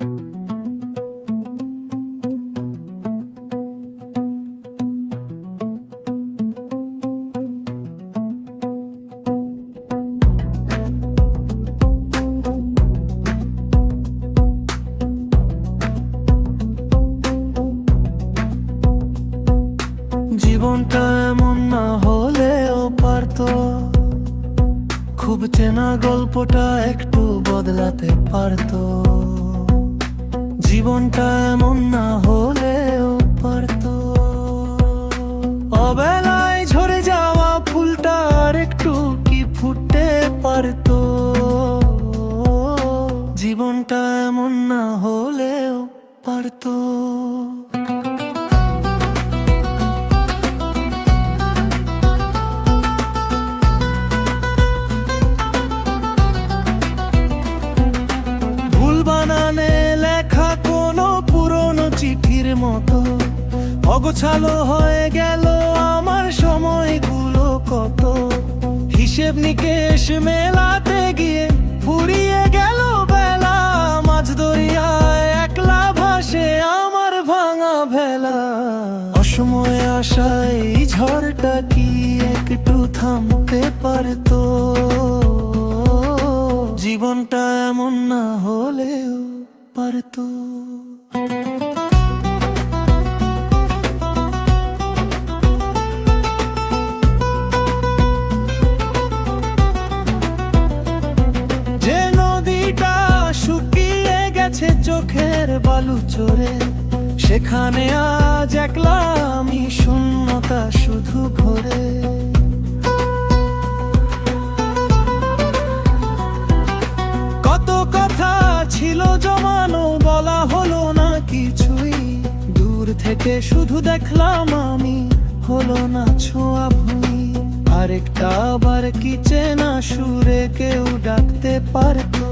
জীবনটা এমন না হলেও পারতো, খুব চেনা গল্পটা একটু বদলাতে পারতো। জীবনটা এমন না হলেও পারতো, অবেলায় ঝরে যাওয়া ফুলটা আর একটু কি ফুটতে পারতো। জীবনটা এমন না হলেও পারতো। বানানে লেখা কোনো পুরনো চিঠির মতো অগোছালো হয়ে গেল আমার সময়গুলো কত। হিসেব নিকেশ মেলাতে গিয়ে ফুরিয়ে গেল বেলা, মাঝ দরিয়ায় একলা ভাসে আমার ভাঙা ভেলা। অসময়ে আসা এই ঝড়টা কি একটু থামতে পারতো। জীবনটা এমন না হলেও পারতো। যে নদীটা শুকিয়ে গেছে চোখের বালু চড়ে, সেখানে আজ একলা আমি, শূন্যতা শুধু ঘোরে। কথা ছিল জমানো, বলা হলো না কিছুই। দূর থেকে শুধু দেখলাম আমি, হলো না ছোঁয়া ভুঁই। আরেকটা আবার কি চেনা সুরে কেউ ডাকতে পারতো।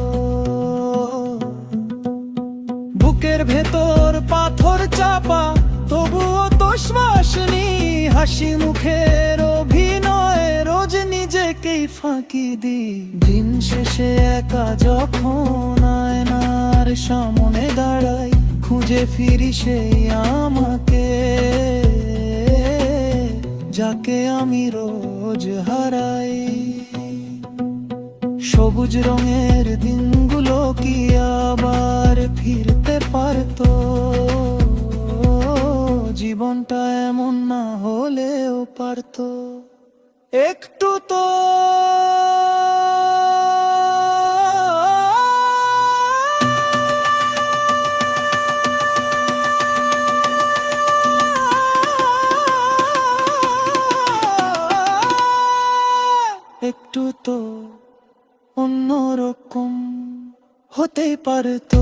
বুকের ভেতর পাথর চাপা, তবুও তো শ্বাস নি। হাসি মুখের অভিনয় রোজ নিজেকেই ফাঁকি দি। দিন শেষে একা যখন আয়নার সামনে দাঁড়াই, খুঁজে ফিরি সেই আমাকে, যাকে আমি রোজ হারাই। সবুজ রঙের দিনগুলো কি আবার ফিরতে পারতো। জীবনটা এমন না হলেও পারতো। একটু তো একটু তো অন্যরকম হতে পারতো।